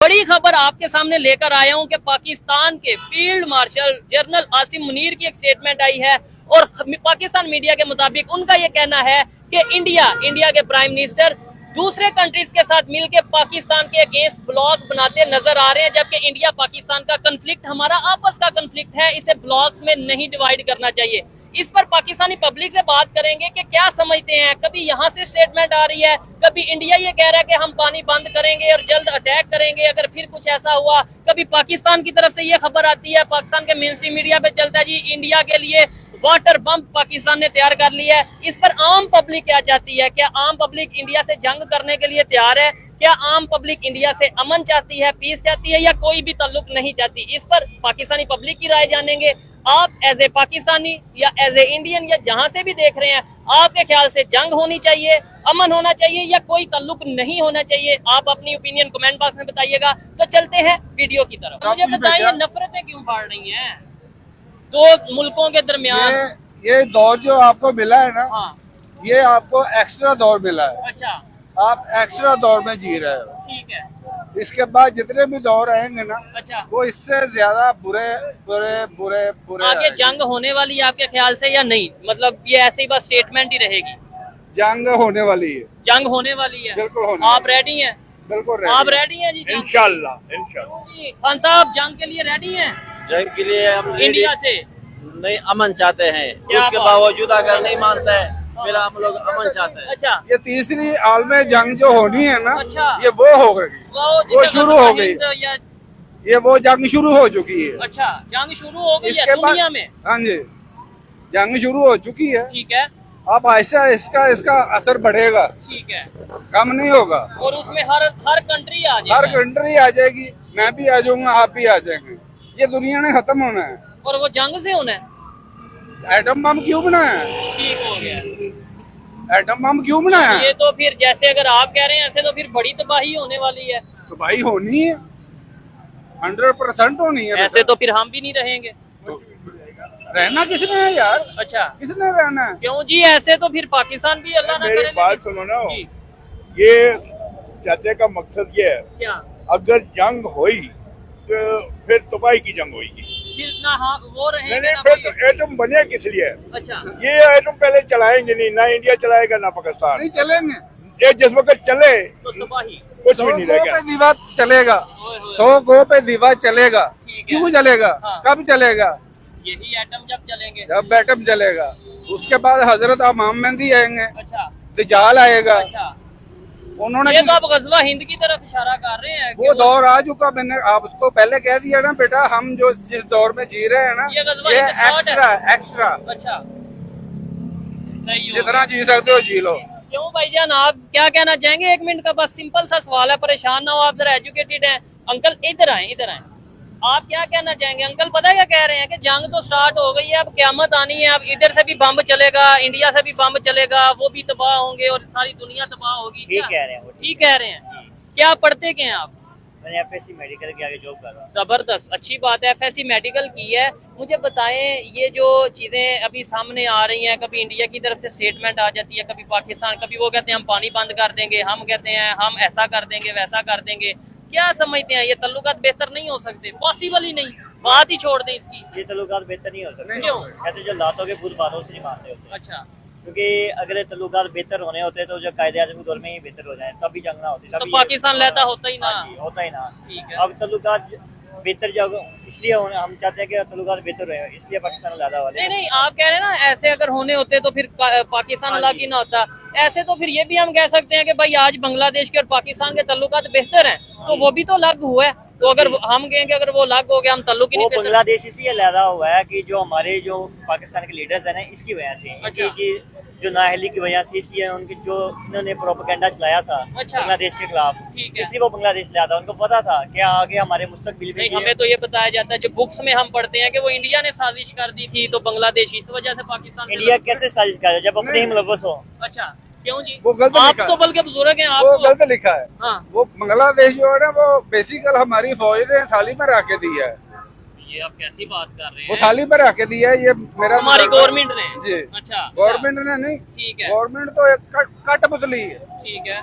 बड़ी खबर आपके सामने लेकर आया हूं कि पाकिस्तान के field marshal general Asim Munir की एक स्टेटमेंट आई है और पाकिस्तान मीडिया के मुताबिक उनका ये कहना है कि इंडिया के प्राइम मिनिस्टर दूसरे कंट्रीज के साथ मिलकर पाकिस्तान के अगेंस्ट ब्लॉक बनाते नजर आ रहे हैं, जबकि इंडिया पाकिस्तान का कंफ्लिक्ट हमारा आपस का कंफ्लिक्ट है, इसे ब्लॉक्स में नहीं डिवाइड करना चाहिए। इस पर पाकिस्तानी पब्लिक से बात करेंगे कि क्या समझते हैं। कभी यहाँ से स्टेटमेंट आ रही है, कभी इंडिया ये कह रहा है कि हम पानी बंद करेंगे और जल्द अटैक करेंगे अगर फिर कुछ ऐसा हुआ। कभी पाकिस्तान की तरफ से ये खबर आती है, पाकिस्तान के मेन स्ट्रीम मीडिया पे चलता है जी इंडिया के लिए वाटर बम पाकिस्तान ने तैयार कर लिया है। इस पर आम पब्लिक क्या चाहती है? क्या आम पब्लिक इंडिया से जंग करने के लिए तैयार है? क्या आम पब्लिक इंडिया से अमन चाहती है, पीस चाहती है, या कोई भी ताल्लुक नहीं चाहती? इस पर पाकिस्तानी पब्लिक की राय जानेंगे। आप एज ए पाकिस्तानी या एज ए इंडियन या जहां से भी देख रहे हैं, आपके ख्याल से जंग होनी चाहिए, अमन होना चाहिए, या कोई ताल्लुक नहीं होना चाहिए? आप अपनी ओपिनियन कमेंट बॉक्स में बताइएगा। तो चलते हैं वीडियो की तरफ। मुझे बताइए, नफरतें क्यों बढ़ रही हैं दो मुल्कों के दरमियान? ये दौर जो आपको मिला है ना, हाँ, ये आपको एक्स्ट्रा दौर मिला है। अच्छा, आप एक्स्ट्रा दौर में जी रहे हो। ठीक है। इसके बाद जितने भी दौर आएंगे ना, अच्छा, वो इससे ज्यादा बुरे बुरे बुरे बुरे आगे आएंगे। जंग होने वाली है आपके ख्याल से या नहीं? मतलब ये ऐसे ही बस स्टेटमेंट ही रहेगी? जंग होने वाली है, जंग होने वाली है, बिल्कुल होने आप वाली रेडी हैं? बिल्कुल आप रेडी हैं जी? इंशाल्लाह। जी खान साहब, जंग के लिए रेडी हैं? जंग के लिए हम इंडिया से नहीं अमन चाहते हैं, क्या उसके बात? बावजूद अगर नहीं मानता है फिर हम लोग अमन चाहते हैं। अच्छा, ये तीसरी आलमी जंग जो होनी है ना, अच्छा। ये वो हो गई, वो जिसे शुरू हो गई। हिंद या ये वो जंग शुरू हो चुकी है। अच्छा, जंग शुरू हो गई है इसके बाद दुनिया में? हाँ जी, जंग शुरू हो चुकी है। ठीक है, अब ऐसा इसका असर बढ़ेगा, ठीक है। कम नहीं होगा। और उसमें हर कंट्री आ हर जाएगी, कंट्री आ जाएगी, मैं भी आ जाऊंगा, आप भी आ जाएंगे। ये दुनिया ने खत्म होना है। और वो जंग से होना है। एटम बम क्यों बनाया? ठीक हो गया। एटम बम क्यों बनाया? ये तो फिर जैसे अगर आप कह रहे हैं ऐसे, तो फिर बड़ी तबाही होने वाली है। तो भाई होनी है, 100% होनी है। ऐसे तो फिर हम भी नहीं रहेंगे। तो रहना किसने है यार? अच्छा, किसने रहना है? क्यों जी? ऐसे तो फिर पाकिस्तान भी अल्लाह ना मेरी करे। बात सुनो ना, जी, ये चाचे का मकसद ये है, क्या अगर जंग हुई तो फिर तबाही की जंग होगी। फिर ना? हाँ, वो रहेंगे नहीं ना फिर कोई। तो एटम बने किस लिए? अच्छा, ये एटम पहले चलाएंगे नहीं, ना इंडिया चलाएगा ना पाकिस्तान। नहीं चलेंगे। ये जिस वक्त चले तो तबाही। कुछ 100 भी नहीं गो रहेगा। पे दीवा चलेगा, ओए होए। 100 गो पे दीवा चलेगा। ठीक है। क्यों चलेगा? हाँ। कब चलेगा? यही एटम जब चलेंगे। जब एटम चलेगा। उसके बाद हजरत इमाम मेहदी आएंगे, अच्छा, दज्जाल आएगा। अच्छा। उन्होंने ये तो आप गजवा हिंद की तरफ इशारा कर रहे हैं कि वो दौर आ चुका। मैंने आपको पहले कह दिया ना बेटा, हम जो जिस दौर में जी रहे हैं ना, ये गजवा ये हिंद शॉर्ट है। एक्स्ट्रा अच्छा, सही हो जितना गया। जी सकते हो जी लो। क्यों भाईजान, आप क्या कहना चाहेंगे? 1 मिनट का बस सिंपल सा सवाल है, परेशान ना हो, आप जरा एजुकेटेड हैं। अंकल इधर आए, इधर आए। आप क्या कहना चाहेंगे? अंकल पता है क्या कह रहे हैं कि जंग तो स्टार्ट हो गई है, अब क्यामत आनी है, अब इधर से भी बम चलेगा, इंडिया से भी बम चलेगा, वो भी तबाह होंगे और सारी दुनिया तबाह होगी। ठीक कह रहे हैं वो। ठीक कह रहे हैं। क्या पढ़ते क्या हैं आप? मैंने एफएससी मेडिकल के आगे जॉब कर रहा हूँ। जबरदस्त, अच्छी बात है। एफएससी मेडिकल की है। मुझे बताएं, ये जो चीजें अभी सामने आ रही हैं, कभी इंडिया की तरफ से स्टेटमेंट आ जाती है, कभी पाकिस्तान, कभी वो कहते हैं हम पानी बंद कर देंगे, हम कहते हैं हम ऐसा कर देंगे, वैसा कर देंगे। क्या समझते हैं, ये तल्लुकात बेहतर नहीं हो सकते? पॉसिबल ही नहीं, बात ही छोड़ दें इसकी। ये तल्लुकात बेहतर नहीं हो सकते। क्यों? कहते जो लातों के भूत बातों से नहीं मानते होते। अच्छा, क्योंकि अगर तल्लुकात बेहतर होने होते तो जो कायदे आज़म के दौर में ही बेहतर हो जाए, तभी जंग ना होती। तो तभी पाकिस्तान लेता होता ही ना। हाँ जी, होता ही ना। ठीक है। अब तल्लुकात बेहतर जब इसलिए हम चाहते हैं कि तल्लुकात बेहतर रहे, इसलिए पाकिस्तान ज़्यादा वाले। नहीं नहीं, आप कह रहे हैं ना ऐसे अगर होने होते तो फिर पाकिस्तान अलग ही ना होता। ऐसे तो फिर ये भी हम कह सकते हैं कि भाई आज बांग्लादेश के और पाकिस्तान के तल्लुकात बेहतर हैं, तो वो भी तो अलग हुआ है। तो अगर हम कहेंगे अगर वो अलग हो गया, हम तल्लुक ही वो नहीं बेहतर। बांग्लादेश इसलिए अलहदा हुआ है कि जो हमारे जो पाकिस्तान के लीडर्स हैं ना, इसकी वजह से, अच्छा। इनकी जो नाअहली की वजह से, इसलिए उनकी जो इन्होंने प्रोपेगेंडा चलाया था अच्छा। बांग्लादेश के खिलाफ, ठीक है। इसलिए वो बांग्लादेश ले आता। उनको पता था कि आगे हमारे मुस्तकबिल में नहीं, हमें तो ये बताया जाता है, जो बुक्स में हम पढ़ते हैं कि वो इंडिया ने साजिश कर दी थी, तो बांग्लादेश इस वजह से पाकिस्तान से इंडिया कैसे साजिश करे जब अपने ही मुलव्वस हो। अच्छा, क्यों जी? वो गलत आप लिखा तो है। बल्कि बुजुर्ग हैं, वो आप गलत लिखा है। हाँ, वो बांग्लादेश जो है ना, वो बेसिकल हमारी फौज ने थाली में रख के दिया है। ये आप कैसी बात कर रहे वो हैं? थाली में रख के दिया है। ये मेरा हमारी गवर्नमेंट ने? जी, अच्छा, गवर्नमेंट ने नहीं, ठीक है, गवर्नमेंट तो एक कटपुतली है, ठीक है।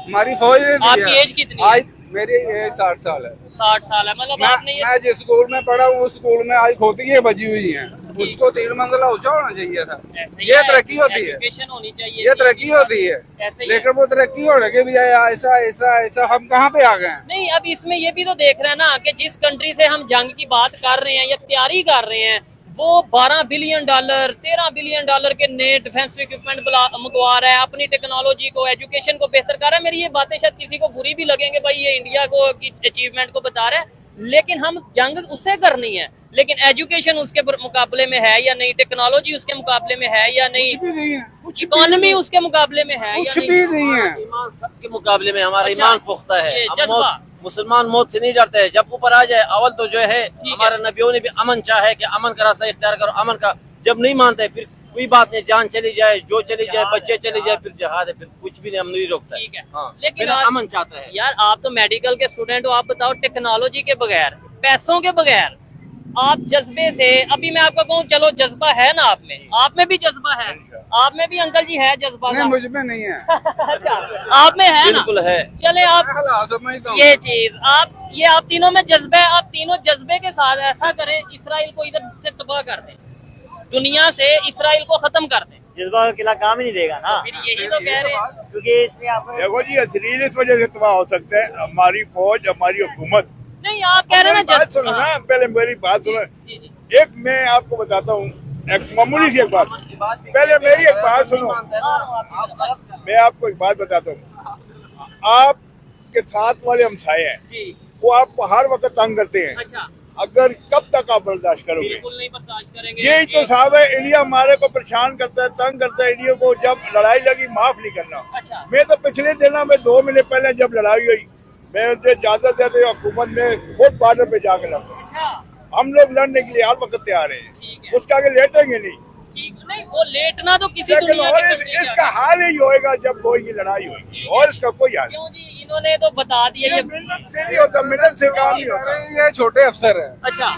हमारी फौज ने आपकी दिया है। एज कितनी है? आज मेरी एज 60 साल है। 60 साल है, मतलब आपने ये मैं जिस स्कूल में पढ़ा हूँ उस स्कूल में आज खोतियाँ बजी हुई हैं, उसको 3 मंजिला ऊंचा होना चाहिए था। ऐसे ही ये है, तरक्की होती है, एजुकेशन होनी चाहिए, ये तरक्की होती है। ऐसे ही लेकिन वो तरक्की होने के भी ऐसा ऐसा ऐसा हम कहाँ पे आ गए हैं? नहीं। अब इसमें ये भी तो देख रहे हैं ना कि जिस कंट्री से हम जंग की बात कर रहे हैं या तैयारी कर रहे हैं, वो $12 बिलियन, $13 बिलियन के नए डिफेंस इक्विपमेंट मंगवा रहा है, अपनी टेक्नोलॉजी को, एजुकेशन को बेहतर कर रहा है। मेरी ये बातें शायद किसी को बुरी भी लगेंगे, भाई ये इंडिया को की अचीवमेंट को बता रहा है, लेकिन हम जंग उससे करनी है, लेकिन एजुकेशन उसके मुकाबले में है या नहीं, टेक्नोलॉजी उसके मुकाबले में है या नहीं, कुछ भी नहीं है, कुछ भी इकोनॉमी उसके मुकाबले में है कुछ या भी नहीं। नहीं है। ईमान सबके मुकाबले में हमारा अच्छा, ईमान पुख्ता है। ये हम जज्बा। मुसलमान मौत से नहीं डरते हैं। जब ऊपर आ जाए अवल तो जो है हमारे नबियों ने भी अमन चाहे कि अमन का रास्ता इख्तियार करो, अमन का। जब नहीं मानते फिर कोई बात नहीं, जान चली जाए, जो चली जाए, बच्चे चले जाए, फिर जहाद है, फिर कुछ भी नहीं, हम नहीं रोकते। ठीक है, हाँ, लेकिन फिर आज- अमन चाहता है। यार आप तो मेडिकल के स्टूडेंट हो, आप बताओ टेक्नोलॉजी के बगैर, पैसों के बगैर, आप जज्बे से, अभी मैं आपको कहूँ चलो जज्बा है ना आप में भी जज्बा है, आप में भी अंकल जी है जज्बा नहीं, का? मुझ में नहीं है। अच्छा, आप में है ना? बिल्कुल है। चले आप मैं हालात समझता हूँ। ये चीज आप तीनों में जज्बा है, आप तीनों जज्बे के साथ ऐसा करें, इसराइल को इधर से तबाह कर दें, दुनिया से इसराइल को खत्म कर दें। जज्बा का किला काम ही नहीं देगा ना, फिर यही तो कह रहे हैं। क्योंकि इसलिए आप देखो जी, इसराइल इस वजह से तबाह हो सकता है, हमारी फौज, हमारी हुकूमत। नहीं, आप कह रहे हैं ना बात सुनो ना, पहले मेरी बात सुनो। जी, जी। एक मैं आपको बताता हूँ, एक मामूली सी एक बात, पहले मेरी एक बात सुनो। मैं आपको एक बात बताता हूँ, आपके साथ वाले हमसाए हैं, जी, वो आपको हर वक्त तंग करते हैं। अच्छा, अगर कब तक आप बर्दाश्त करोगे? बिल्कुल नहीं बर्दाश्त करेंगे। यही तो साहब है, इंडिया हमारे को परेशान करता है, तंग करता है। इंडिया को जब लड़ाई लगी माफ नहीं करना। अच्छा, मैं तो पिछले दिनों में 2 महीने पहले जब लड़ाई हुई, मैं उनसे ज्यादा ज्यादा हुकूमत में खुद बॉर्डर पे जाकर लड़ा। अच्छा, हम लोग लड़ने के लिए हर वक्त तैयार हैं, ठीक है, उसका आगे लेटेंगे नहीं। ठीक नहीं, वो लेटना तो किसी लेकिन दुनिया और की इसका हाल ही होएगा जब होगी लड़ाई होगी, और इसका कोई हाल क्यों जी, इन्होंने तो बता दिया ये ये। मिन्नत से नहीं होता, मिन्नत से काम नहीं होता। ये छोटे अफसर है, अच्छा,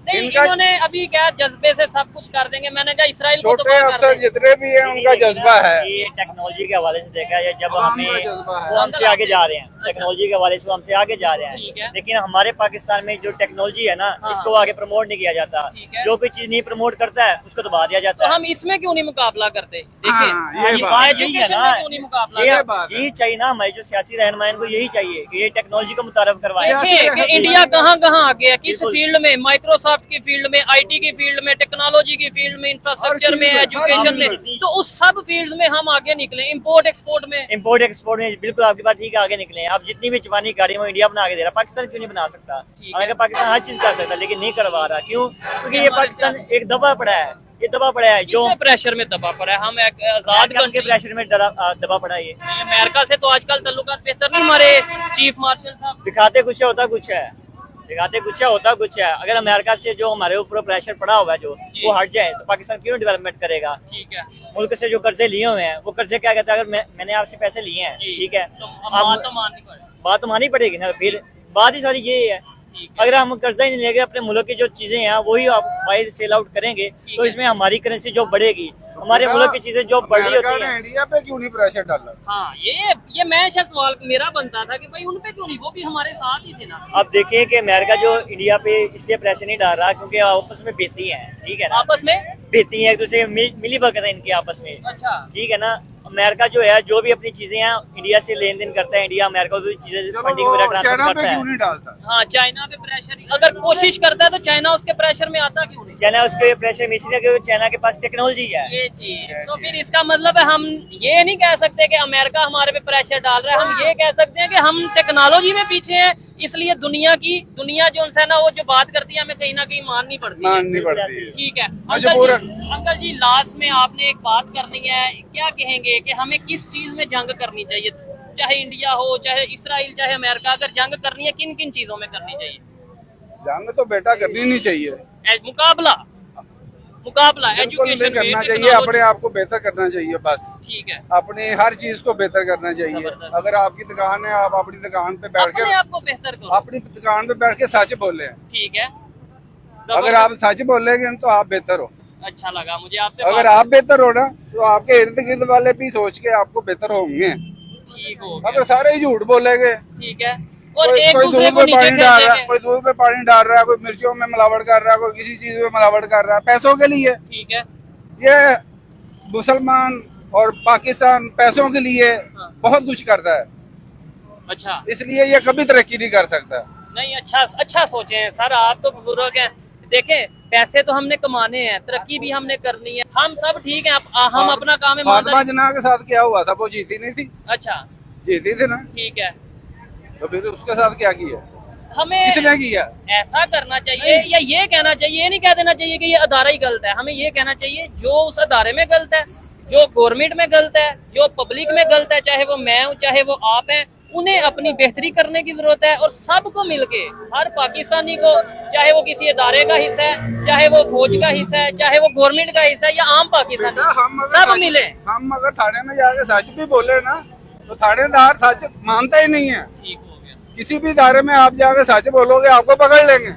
नहीं इनका- इन्होंने अभी क्या जज्बे से सब कुछ कर देंगे, मैंने कहा इसराइल को तो छोटे अफसर जितने भी हैं उनका जज्बा है। ये टेक्नोलॉजी के हवाले से देखा है, जब हाँ, हमें जज्बा है। वो हमसे आगे जा रहे हैं, टेक्नोलॉजी के हवाले से वो हमसे आगे जा रहे ठीक हैं, है। लेकिन हमारे पाकिस्तान में जो टेक्नोलॉजी है ना, हाँ। इसको आगे प्रमोट नहीं किया जाता। ठीक है। जो भी चीज नहीं प्रमोट करता है उसको दबा दिया तो जाता है। हम इसमें क्यों नहीं मुकाबला करते? हाँ, देखिए, ये बात- एजुकेशन में क्यों नहीं मुकाबला ये करते? बात है। यही चाहिए ना, हमारे जो सियासी रहनुमाइन को यही चाहिए कि ये टेक्नोलॉजी को मुतारफ करवाएं। देखिए कि इंडिया कहाँ कहाँ आ गया, किस बिल्कुल। फील्ड में, माइक्रोसॉफ्ट की फील्ड में, आईटी की फील्ड में, टेक्नोलॉजी की फील्ड में, इंफ्रास्ट्रक्चर हर में, चीज़ में, एजुकेशन हर में, चीज़ में। तो उस सब फील्ड में हम आगे निकले, इंपोर्ट एक्सपोर्ट में। इम्पोर्ट एक्सपोर्ट में बिल्कुल आपकी बात ठीक है, आगे निकले हैं। अब जितनी भी जापानी गाड़ी है वो इंडिया बना के दे रहा है, पाकिस्तान क्यों नहीं बना सकता? ठीक है। हालांकि पाकिस्तान हर चीज कर सकता है, लेकिन नहीं करवा रहा। क्यों? क्योंकि ये हमारे पाकिस्तान एक दबा पड़ा है, ये दबा पड़ा है जो किससे प्रेशर में दबा पड़ा है? हम एक आजाद आजकल के कंट्री, प्रेशर में दबा पड़ा है। ये अमेरिका से तो आजकल ताल्लुकात बेहतर नहीं हमारे चीफ मार्शल साहब। दिखाते कुछ है, होता कुछ है, दिखाते कुछ है, होता कुछ है। अगर अमेरिका से जो हमारे ऊपर प्रेशर पड़ा हुआ है, जो जी। वो हट जाए तो पाकिस्तान क्यों डेवलपमेंट करेगा? ठीक है मुल्क से जो कर्जे लिए हुए हैं, वो कर्जे क्या कहता है, अगर मैंने आपसे पैसे लिए हैं, जी, ठीक है, तो अब बात तो माननी पड़ेगी। बात तो माननी पड़ेगी ना। फिर बात ही सारी यही है, ठीक है, अगर हम कर्जा ही नहीं लेंगे, अपने मुल्क की जो चीजें हैं वही आप बाहर सेल आउट करेंगे, तो है। इसमें हमारी करेंसी जो बढ़ेगी, हमारे मुल्क की चीजें जो बढ़ रही अमेरिका होती ने हैं। इंडिया पे क्यों नहीं प्रेशर डाला? हाँ, ये मैं शायद सवाल मेरा बनता था कि भाई उन पे क्यों नहीं, वो भी हमारे साथ ही थे ना। अब देखिए कि अमेरिका जो इंडिया पे इसलिए प्रेशर नहीं डाल रहा क्योंकि आपस में बेती है, ठीक है ना, आपस में। बेती है, एक दूसरे मिली भगत है इनकी आपस में, अच्छा, ठीक है ना। अमेरिका जो है जो भी अपनी चीजें हैं इंडिया से लेन देन करता है, इंडिया अमेरिका को भी चीजें चलो फंडिंग वो वगैरह ट्रांसफर चाइना पे करता क्यों है। नहीं डालता? हाँ, चाइना पे प्रेशर अगर कोशिश करता है तो चाइना उसके प्रेशर में आता क्यों नहीं? चाइना उसके प्रेशर में इसलिए क्योंकि चाइना के पास टेक्नोलॉजी है। ये चीज तो फिर इसका मतलब है हम ये नहीं कह सकते कि अमेरिका हमारे पे प्रेशर डाल रहा है, हम ये कह सकते हैं कि हम टेक्नोलॉजी में पीछे हैं, इसलिए दुनिया जो है ना वो जो बात करती है हमें कहीं ना कहीं माननी पड़ती है। माननी पड़ती है। ठीक है मजबूरन। अंकल जी लास्ट में आपने एक बात करनी है, क्या कहेंगे कि हमें किस चीज में जंग करनी चाहिए, चाहे इंडिया हो, चाहे इसराइल, चाहे अमेरिका, अगर जंग करनी है किन किन चीजों में करनी चाहिए? जंग तो बेटा करनी नहीं चाहिए, मुकाबला बिल्कुल एजुकेशन नहीं करना में, चाहिए। technology- अपने आप को बेहतर करना चाहिए बस, ठीक है, अपनी हर चीज को बेहतर करना चाहिए। जबरदस्त। अगर आपकी दुकान है, आप अपनी दुकान पे बैठ अपने के आप को बेहतर करो। अपनी दुकान पे बैठ के सच बोले। ठीक है, अगर आप सच बोलेंगे तो आप बेहतर हो। अच्छा लगा मुझे आपसे अगर बात आप बेहतर हो ना तो आपके इर्द गिर्द वाले भी सोच के आपको बेहतर होंगे। ठीक हो अगर गया, सारे ही झूठ बोलेंगे ठीक है, और कोई एक कोई दूसरे दूध को में नीचे पानी डाल रहा है, खींचेंगे। कोई दूध में पानी डाल रहा है, कोई मिर्चियों में मिलावट कर रहा है, कोई किसी चीज में मिलावट कर रहा है, पैसों के लिए। ठीक है। ये मुसलमान और पाकिस्तान पैसों के लिए हाँ। बहुत कुछ करता है, अच्छा इसलिए ये कभी तरक्की नहीं कर सकता। नहीं, अच्छा सोचे हैं सर, आप तो बुजुर्ग हैं। देखें, पैसे तो हमने कमाने हैं, तरक्की भी हमने करनी है, हम सब ठीक है। हम अपना काम फातिमा ईमानदारी। जना के साथ क्या हुआ था? वो जीती नहीं थी? अच्छा जीती थी ना, ठीक है। तो फिर उसके साथ क्या किया? हमें किसने किया? ऐसा करना चाहिए या ये कहना चाहिए, ये नहीं कह देना चाहिए कि ये अदारा ही गलत है। हमें ये कहना चाहिए जो उस अदारे में गलत है, जो गवर्नमेंट में गलत है, जो पब्लिक में गलत है, चाहे वो मैं हूँ चाहे वो आप हैं, उन्हें अपनी बेहतरी करने की जरूरत है। और सबको मिलके, हर पाकिस्तानी को, चाहे वो किसी अदारे का हिस्सा है, चाहे वो फौज का हिस्सा है, चाहे वो गवर्नमेंट का हिस्सा है या आम पाकिस्तानी, सब मिले। हम अगर थाने में जाके सच भी बोले ना, तो थानेदार सच मानता ही नहीं है। ठीक हो गया। किसी भी इदारे में आप जाके सच बोलोगे, आपको पकड़ लेंगे।